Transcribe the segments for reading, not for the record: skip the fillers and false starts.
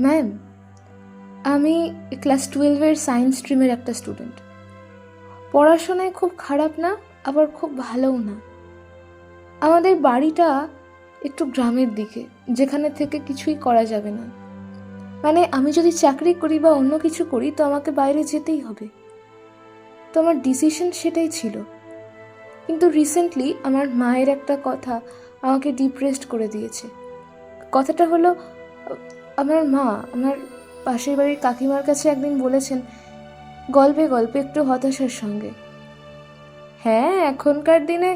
Ma'am, আমি class 12-এর science স্ট্রিমের একটা student. পড়াশোনায় খুব খারাপ না, আবার খুব ভালোও না। আমাদের বাড়িটা একটু গ্রামের দিকে, যেখানে থেকে কিছুই করা যাবে না। মানে আমি যদি চাকরি করি বা অন্য কিছু করি তো আমাকে বাইরে যেতেই হবে। তো আমার ডিসিশন সেটাই ছিল। কিন্তু রিসেন্টলি আমার মায়ের একটা কথা আমাকে ডিপ্রেসড করে দিয়েছে। কথাটা হলো, আমার মা আমার পাশের বাড়ির কাকিমার কাছে একদিন বলেছেন গল্পে গল্পে একটু হতাশার সঙ্গে, হ্যাঁ এখনকার দিনে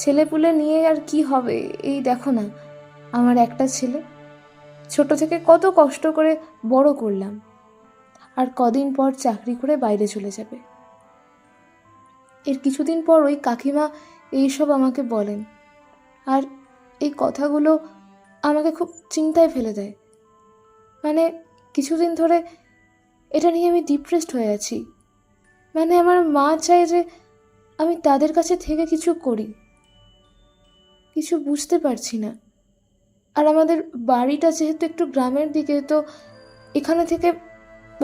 ছেলেপুলে নিয়ে আর কি হবে, এই দেখো না আমার একটা ছেলে, ছোট থেকে কত কষ্ট করে বড় করলাম, আর কদিন পর চাকরি করে বাইরে চলে যাবে। এর কিছুদিন পর ওই কাকিমা এইসব আমাকে বলেন, আর এই কথাগুলো আমাকে খুব চিন্তায় ফেলে দেয়। মানে কিছুদিন ধরে এটা নিয়ে আমি ডিপ্রেসড হয়ে আছি। মানে আমার মা চায় যে আমি তাদের কাছে থেকে কিছু করি, কিছু বুঝতে পারছি না। আর আমাদের বাড়িটা যেহেতু একটু গ্রামের দিকে, তো এখানে থেকে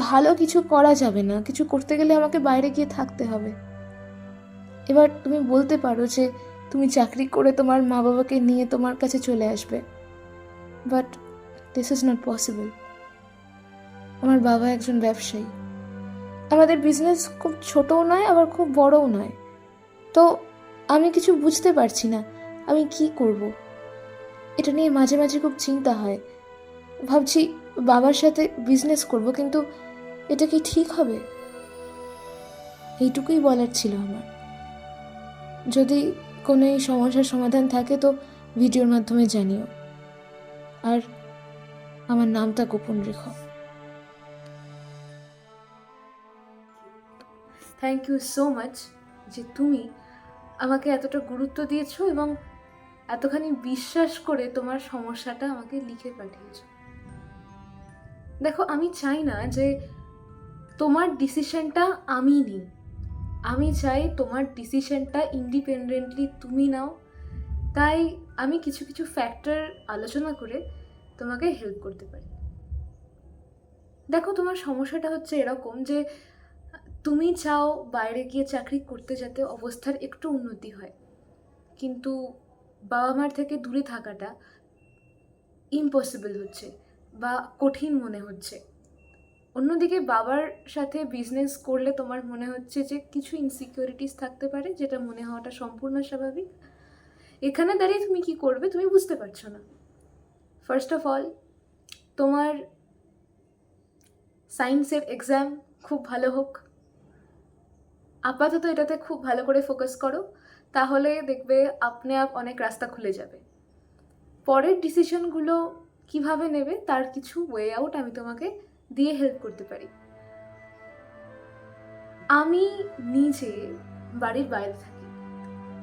ভালো কিছু করা যাবে না, কিছু করতে গেলে আমাকে বাইরে গিয়ে থাকতে হবে। এবার তুমি বলতে পারো যে তুমি চাকরি করে তোমার মা বাবাকে নিয়ে তোমার কাছে চলে আসবে, but this is not possible. আমার বাবা একজন ব্যবসায়ী, আমাদের বিজনেস খুব ছোটও নয় আবার খুব বড়ও নয়। তো আমি কিছু বুঝতে পারছি না আমি কি করব। এটা নিয়ে মাঝে মাঝে খুব চিন্তা হয়। ভাবছি বাবার সাথে বিজনেস করব, কিন্তু এটা কি ঠিক হবে? এইটুকুই বলার ছিল আমার। যদি কোনো এই সমস্যার সমাধান থাকে তো ভিডিওর মাধ্যমে জানিও, আর আমার নামটা গোপন রেখো। থ্যাংক ইউ সো মাচ যে তুমি আমাকে এতটা গুরুত্ব দিয়েছো এবং এতখানি বিশ্বাস করে তোমার সমস্যাটা আমাকে লিখে পাঠিয়েছো। দেখো, আমি চাই না যে তোমার ডিসিশনটা আমি নিই। আমি চাই তোমার ডিসিশনটা ইন্ডিপেন্ডেন্টলি তুমি নাও। তাই আমি কিছু কিছু ফ্যাক্টর আলোচনা করে তোমাকে হেল্প করতে পারি। দেখো, তোমার সমস্যাটা হচ্ছে এরকম যে তুমি চাও বাইরে গিয়ে চাকরি করতে যাতে অবস্থার একটু উন্নতি হয়, কিন্তু বাবা মার থেকে দূরে থাকাটা ইম্পসিবল হচ্ছে বা কঠিন মনে হচ্ছে। অন্যদিকে বাবার সাথে বিজনেস করলে তোমার মনে হচ্ছে যে কিছু ইনসিকিউরিটিস থাকতে পারে, যেটা মনে হওয়াটা সম্পূর্ণ স্বাভাবিক। এখানে দাঁড়িয়ে তুমি কি করবে তুমি বুঝতে পারছো না। ফার্স্ট অফ অল, তোমার সায়েন্সের এক্সাম খুব ভালো হোক। আপাতত এটাতে খুব ভালো করে ফোকাস করো, তাহলে দেখবে আপনি আপ অনেক রাস্তা খুলে যাবে। পরের ডিসিশনগুলো কিভাবে নেবে তার কিছু ওয়ে আউট আমি তোমাকে দিয়ে হেল্প করতে পারি। আমি নিজে বাড়ির বাইরে থাকি।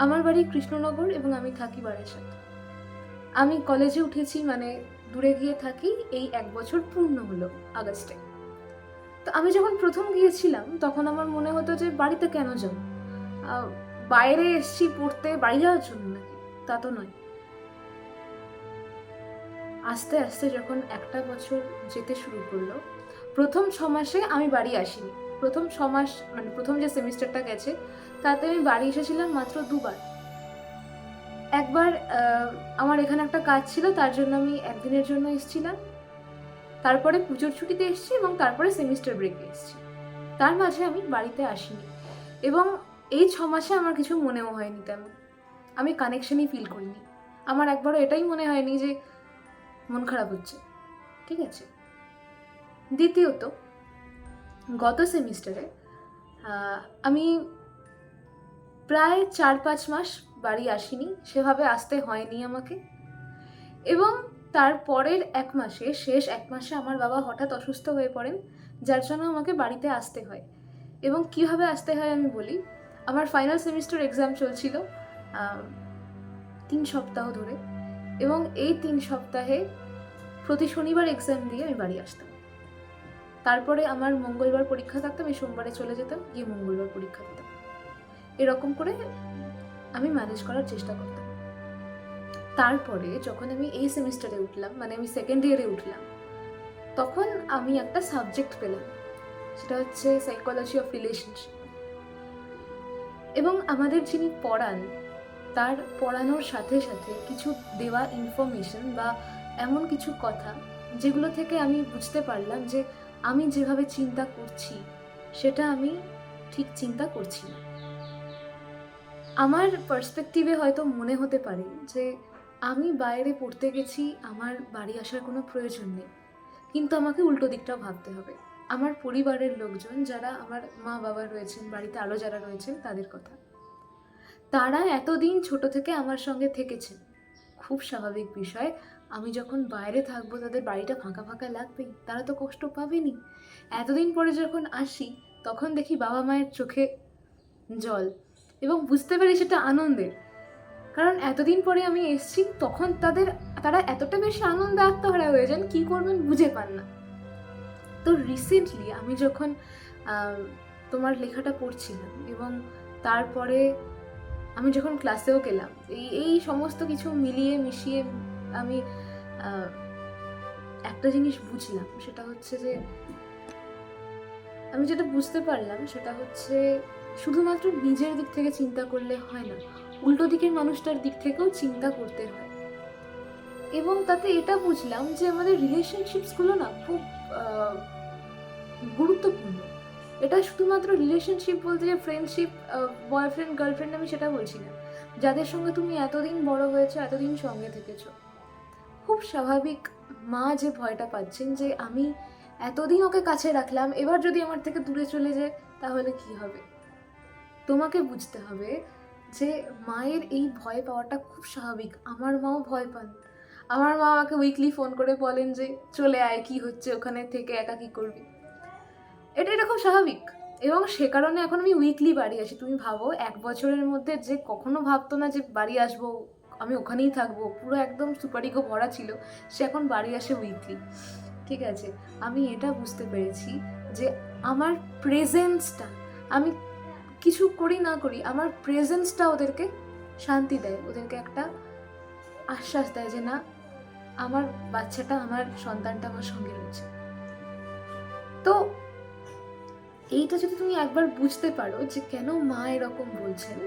আমার বাড়ি কৃষ্ণনগর এবং আমি থাকি বারাসাত। আমি কলেজে উঠেছি, মানে দূরে গিয়ে থাকি, এই 1 বছর পূর্ণ হলো আগস্টে। তো আমি যখন প্রথম গিয়েছিলাম তখন আমার মনে হতো যে বাড়িতে কেন যাব, বাইরে এসছি পড়তে, বাড়ি যাওয়ার জন্য নাকি? তা তো নয়। আস্তে আস্তে যখন 1টা বছর যেতে শুরু করলো, প্রথম 6 মাসে আমি বাড়ি আসিনি। প্রথম 6 মাস মানে প্রথম যে সেমিস্টারটা গেছে তাতে আমি বাড়ি এসেছিলাম মাত্র 2বার। একবার আমার এখানে একটা কাজ ছিল, তার জন্য আমি 1 দিনের জন্য এসেছিলাম। তারপরে পুজোর ছুটিতে এসেছি এবং তারপরে সেমিস্টার ব্রেকে এসেছি। তার মাঝে আমি বাড়িতে আসিনি এবং এই 6 মাসে আমার কিছু মনেও হয়নি তেমন। আমি কানেকশনই ফিল করিনি। আমার একবারও এটাই মনে হয়নি যে মন খারাপ হচ্ছে। ঠিক আছে। দ্বিতীয়ত, গত সেমিস্টারে আমি প্রায় 4-5 মাস বাড়ি আসিনি, সেভাবে আসতে হয়নি আমাকে। এবং তারপরের 1 মাসে, শেষ 1 মাসে আমার বাবা হঠাৎ অসুস্থ হয়ে পড়েন, যার জন্য আমাকে বাড়িতে আসতে হয়। এবং কিভাবে আসতে হয় আমি বলি। আমার ফাইনাল সেমিস্টার এক্সাম চলছিল 3 সপ্তাহ ধরে, এবং এই 3 সপ্তাহে প্রতি শনিবার এক্সাম দিয়ে আমি বাড়ি আসতাম। তারপরে আমার মঙ্গলবার পরীক্ষা থাকতো, আমি সোমবারে চলে যেতাম, গিয়ে মঙ্গলবার পরীক্ষা দিতাম। এরকম করে আমি ম্যানেজ করার চেষ্টা করতাম। তারপরে যখন আমি এই সেমিস্টারে উঠলাম, মানে আমি সেকেন্ড ইয়ারে উঠলাম, তখন আমি একটা সাবজেক্ট পেলাম, সেটা হচ্ছে সাইকোলজি অফ রিলেশনশিপ। এবং আমাদের যিনি পড়ান, তার পড়ানোর সাথে সাথে কিছু দেওয়া ইনফরমেশন বা এমন কিছু কথা যেগুলো থেকে আমি বুঝতে পারলাম যে আমি যেভাবে চিন্তা করছি সেটা আমি ঠিক চিন্তা করছি না। আমার পার্সপেক্টিভে হয়তো মনে হতে পারে যে আমি বাইরে পড়তে গেছি, আমার বাড়ি আসার কোনো প্রয়োজন নেই, কিন্তু আমাকে উল্টো দিকটাও ভাবতে হবে। আমার পরিবারের লোকজন, যারা আমার মা বাবা রয়েছেন, বাড়িতে আরও যারা রয়েছেন তাদের কথা, তারা এতদিন ছোট থেকে আমার সঙ্গে থেকেছেন, খুব স্বাভাবিক বিষয়। আমি যখন বাইরে থাকবো তাদের বাড়িটা ফাঁকা ফাঁকা লাগবেই, তারা তো কষ্ট পাবেনি। এতদিন পরে যখন আসি তখন দেখি বাবা মায়ের চোখে জল, এবং বুঝতে পারি সেটা আনন্দের। কারণ এতদিন পরে আমি এসছি, তখন তারা এতটা বেশি আনন্দে আত্মহারা হয়ে যান, কী করবেন বুঝে পান না। তো রিসেন্টলি আমি যখন তোমার লেখাটা পড়ছিলাম এবং তারপরে আমি যখন ক্লাসেও গেলাম, এই সমস্ত কিছু মিলিয়ে মিশিয়ে আমি একটা জিনিস বুঝলাম, সেটা হচ্ছে যে আমি যেটা বুঝতে পারলাম সেটা হচ্ছে শুধুমাত্র নিজের দিক থেকে চিন্তা করলে হয় না, উল্টো দিকের মানুষটার দিক থেকেও চিন্তা করতে হয়। এবং তাতে এটা বুঝলাম যে আমাদের রিলেশনশিপসগুলো না খুব গুরুত্বপূর্ণ। এটা শুধুমাত্র রিলেশনশিপ বলতে যে ফ্রেন্ডশিপ, বয়ফ্রেন্ড গার্লফ্রেন্ড, আমি সেটা বলছি না। যাদের সঙ্গে তুমি এতদিন বড় হয়েছো, এতদিন সঙ্গে থেকেছো, খুব স্বাভাবিক মা যে ভয়টা পাচ্ছেন যে আমি এতদিন ওকে কাছে রাখলাম, এবার যদি আমার থেকে দূরে চলে যায় তাহলে কি হবে। তোমাকে বুঝতে হবে যে মায়ের এই ভয় পাওয়াটা খুব স্বাভাবিক। আমার মাও ভয় পান। আমার মা আমাকে উইকলি ফোন করে বলেন যে চলে আয়, কি হচ্ছে ওখানে থেকে একা কি করবি। এটা খুব স্বাভাবিক, এবং সে কারণে এখন আমি উইকলি বাড়ি আসি। তুমি ভাবো, 1 বছরের মধ্যে যে কখনো ভাবতো না যে বাড়ি আসবো, আমি ওখানেই থাকবো, পুরো একদম সুপারিগো ভরা ছিল, সে এখন বাড়ি আসে উইকলি। ঠিক আছে, আমি এটা বুঝতে পেরেছি যে আমার প্রেজেন্সটা, আমি কিছু করি না করি, আমার প্রেজেন্সটা ওদেরকে শান্তি দেয়, ওদেরকে একটা আশ্বাস দেয় যে না, আমার বাচ্চাটা, আমার সন্তানটা আমার সঙ্গে রয়েছে। তো এইটা যদি তুমি একবার বুঝতে পারো যে কেন মা এরকম বলছেন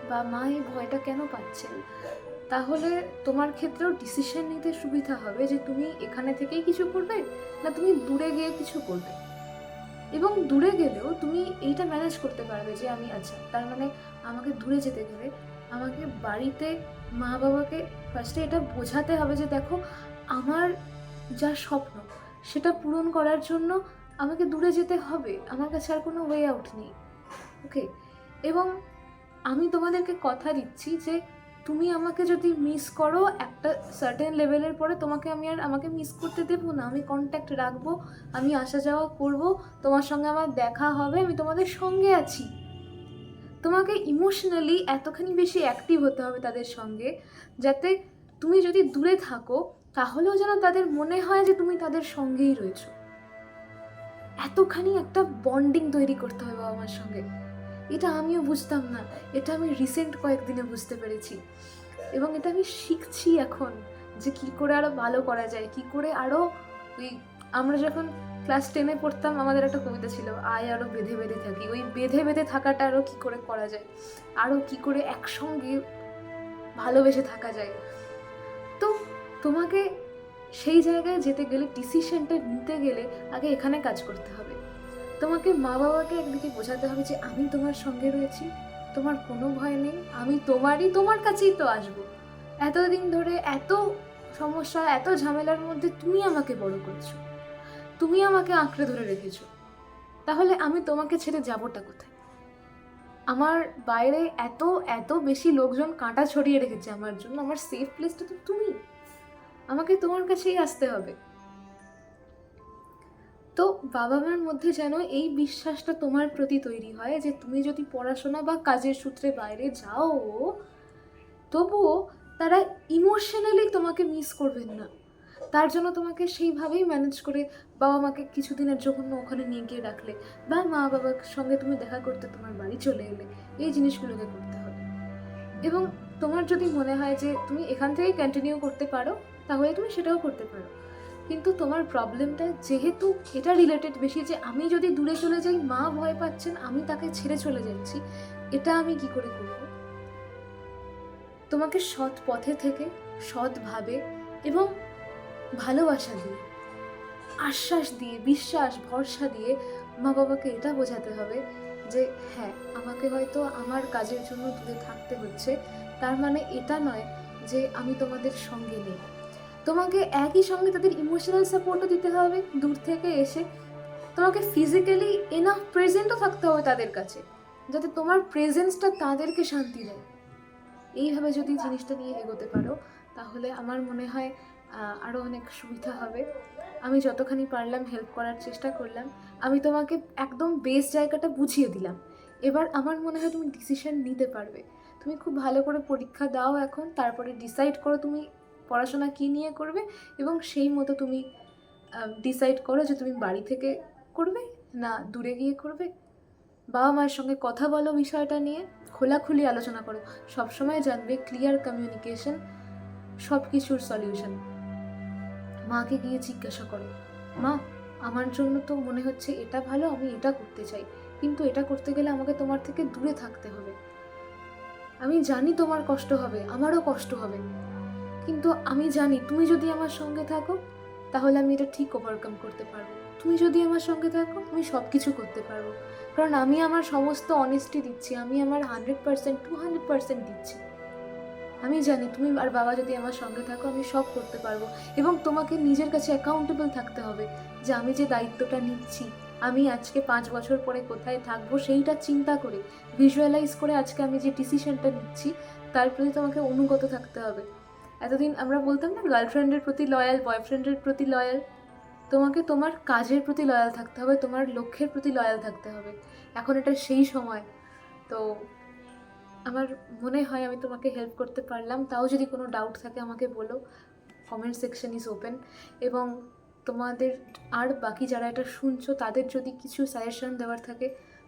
বা মা এই ভয়টা কেন পাচ্ছেন, তাহলে তোমার ক্ষেত্রেও ডিসিশন নিতে সুবিধা হবে যে তুমি এখানে থেকেই কিছু করবে না তুমি দূরে গিয়ে কিছু করবে। এবং দূরে গেলেও তুমি এইটা ম্যানেজ করতে পারবে যে আমি, আচ্ছা তার মানে আমাকে দূরে যেতে গেলে আমাকে বাড়িতে মা বাবাকে ফার্স্টে এটা বোঝাতে হবে যে দেখো, আমার যা স্বপ্ন সেটা পূরণ করার জন্য আমাকে দূরে যেতে হবে, আমার কাছে আর কোনো ওয়ে আউট নেই। ওকে, এবং আমি তোমাদেরকে কথা দিচ্ছি যে তুমি আমাকে যদি মিস করো একটা সার্টেন লেভেলের পরে, আমাকে মিস করতে দেবো না। আমি কন্ট্যাক্ট রাখবো, আমি আসা যাওয়া করব, তোমার সঙ্গে আমার দেখা হবে, আমি তোমাদের সঙ্গে আছি। তোমাকে ইমোশনালি এতখানি বেশি অ্যাক্টিভ হতে হবে তাদের সঙ্গে, যাতে তুমি যদি দূরে থাকো তাহলেও যেন তাদের মনে হয় যে তুমি তাদের সঙ্গেই রয়েছো। এতখানি একটা বন্ডিং তৈরি করতে হবে বাবা মার সঙ্গে। এটা আমিও বুঝতাম না, এটা আমি রিসেন্ট কয়েকদিনে বুঝতে পেরেছি, এবং এটা আমি শিখছি এখন যে কী করে আরও ভালো করা যায়, কী করে আরও ওই আমরা যখন ক্লাস 10-এ পড়তাম, আমাদের একটা কবিতা ছিল, আয় আরও বেঁধে বেঁধে থাকি, ওই বেঁধে বেঁধে থাকাটা আরও কী করে করা যায়, আরও কী করে একসঙ্গে ভালোবেসে থাকা যায়। তো তোমাকে সেই জায়গায় যেতে গেলে, ডিসিশনটা নিতে গেলে আগে এখানে কাজ করতে হবে। তোমাকে মা বাবাকে একদিকে বোঝাতে হবে যে আমি তোমার সঙ্গে রয়েছি, তোমার কোনো ভয় নেই, আমি তোমার কাছেই তো আসবো। এতদিন ধরে এত সমস্যা, এত ঝামেলার মধ্যে তুমি আমাকে বড় করেছো, তুমি আমাকে আঁকড়ে ধরে রেখেছো, তাহলে আমি তোমাকে ছেড়ে যাবোটা কোথায়? আমার বাইরে এত এত বেশি লোকজন কাঁটা ছড়িয়ে রেখেছে আমার জন্য, আমার সেফ প্লেসটা তো তুমি, আমাকে তোমার কাছেই আসতে হবে। তো বাবা মার মধ্যে যেন এই বিশ্বাসটা তোমার প্রতি তৈরি হয় যে তুমি যদি পড়াশোনা বা কাজের সূত্রে বাইরে যাও, তবুও তারা ইমোশনালি তোমাকে মিস করবেন না। তার জন্য তোমাকে সেইভাবেই ম্যানেজ করে বাবা মাকে কিছুদিনের জন্য ওখানে নিয়ে গিয়ে রাখলে, বা মা বাবার সঙ্গে তুমি দেখা করতে তোমার বাড়ি চলে এলে, এই জিনিসগুলোকে করতে হবে। এবং তোমার যদি মনে হয় যে তুমি এখান থেকেই কন্টিনিউ করতে পারো, তাহলে তুমি সেটাও করতে পারো। কিন্তু তোমার প্রবলেমটা যেহেতু এটা রিলেটেড বেশি যে আমি যদি দূরে চলে যাই, মা ভয় পাচ্ছেন আমি তাকে ছেড়ে চলে যাচ্ছি, এটা আমি কি করে করব? তোমাকে সৎ পথে থেকে, সৎভাবে এবং ভালোবাসা দিয়ে, আশ্বাস দিয়ে, বিশ্বাস ভরসা দিয়ে মা বাবাকে এটা বোঝাতে হবে যে হ্যাঁ, আমাকে হয়তো আমার কাজের জন্য দূরে থাকতে হচ্ছে, তার মানে এটা নয় যে আমি তোমাদের সঙ্গে নেই। তোমাকে একই সঙ্গে তাদের ইমোশনাল সাপোর্টও দিতে হবে দূর থেকে এসে। তোমাকে ফিজিক্যালি এনাফ প্রেজেন্টও থাকতে হবে তাদের কাছে, যাতে তোমার প্রেজেন্সটা তাদেরকে শান্তি দেয়। এইভাবে যদি জিনিসটা নিয়ে এগোতে পারো, তাহলে আমার মনে হয় আরও অনেক সুবিধা হবে। আমি যতখানি পারলাম হেল্প করার চেষ্টা করলাম। আমি তোমাকে একদম বেস জায়গাটা বুঝিয়ে দিলাম। এবার আমার মনে হয় তুমি ডিসিশন নিতে পারবে। তুমি খুব ভালো করে পরীক্ষা দাও এখন, তারপরে ডিসাইড করো তুমি পড়াশোনা কী নিয়ে করবে, এবং সেই মতো তুমি ডিসাইড করো যে তুমি বাড়ি থেকে করবে না দূরে গিয়ে করবে। বাবা মায়ের সঙ্গে কথা বলো বিষয়টা নিয়ে, খোলাখুলি আলোচনা করো। সবসময় জানবে ক্লিয়ার কমিউনিকেশন সব কিছুর সলিউশন। মাকে গিয়ে জিজ্ঞাসা করো, মা আমার জন্য তো মনে হচ্ছে এটা ভালো, আমি এটা করতে চাই, কিন্তু এটা করতে গেলে আমাকে তোমার থেকে দূরে থাকতে হবে। আমি জানি তোমার কষ্ট হবে, আমারও কষ্ট হবে, কিন্তু আমি জানি তুমি যদি আমার সঙ্গে থাকো তাহলে আমি এটা ঠিক ওভারকাম করতে পারবো। তুমি যদি আমার সঙ্গে থাকো আমি সব কিছু করতে পারবো, কারণ আমি আমার সমস্ত অনেস্টি দিচ্ছি, আমি আমার 100%, 200% দিচ্ছি। আমি জানি তুমি আর বাবা যদি আমার সঙ্গে থাকো আমি সব করতে পারবো। এবং তোমাকে নিজের কাছে অ্যাকাউন্টেবল থাকতে হবে যে আমি যে দায়িত্বটা নিচ্ছি, আমি আজকে 5 বছর পরে কোথায় থাকবো সেইটা চিন্তা করে, ভিজুয়ালাইজ করে আজকে আমি যে ডিসিশনটা নিচ্ছি তার প্রতি তোমাকে অনুগত থাকতে হবে। এতদিন আমরা বলতাম না গার্লফ্রেন্ডের প্রতি লয়াল, বয়ফ্রেন্ডের প্রতি লয়াল। তোমাকে তোমার কাজের প্রতি লয়াল থাকতে হবে, তোমার লক্ষ্যের প্রতি লয়াল থাকতে হবে। এখন এটা সেই সময়। তো আমার মনে হয় আমি তোমাকে হেল্প করতে পারলাম। তাও যদি কোনো ডাউট থাকে আমাকে বলো, কমেন্ট সেকশন ইজ ওপেন। এবং তোমাদের আর বাকি যারা এটা শুনছো তাদের যদি কিছু সাজেশন দেওয়ার থাকে,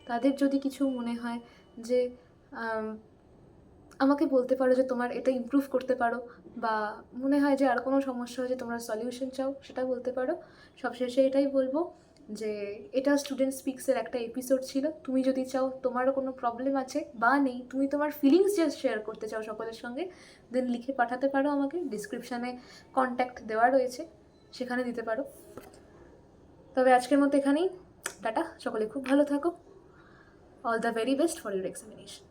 তাদের যদি কিছু মনে হয় যে আমাকে বলতে পারো যে তোমার এটা ইমপ্রুভ করতে পারো, বা মনে হয় যে আর কোনো সমস্যা হয় যে তোমরা সলিউশন চাও, সেটা বলতে পারো। সবশেষে এটাই বলবো যে এটা স্টুডেন্ট স্পিক্সের একটা এপিসোড ছিল। তুমি যদি চাও তোমারও কোনো প্রবলেম আছে বা নেই, তুমি তোমার ফিলিংস জাস্ট শেয়ার করতে চাও সকলের সঙ্গে, দেন লিখে পাঠাতে পারো আমাকে। ডিসক্রিপশানে কন্ট্যাক্ট দেওয়া রয়েছে, সেখানে দিতে পারো। তবে আজকের মতো এখানেই টাটা, সকলে খুব ভালো থাকো। All the very best for your examination.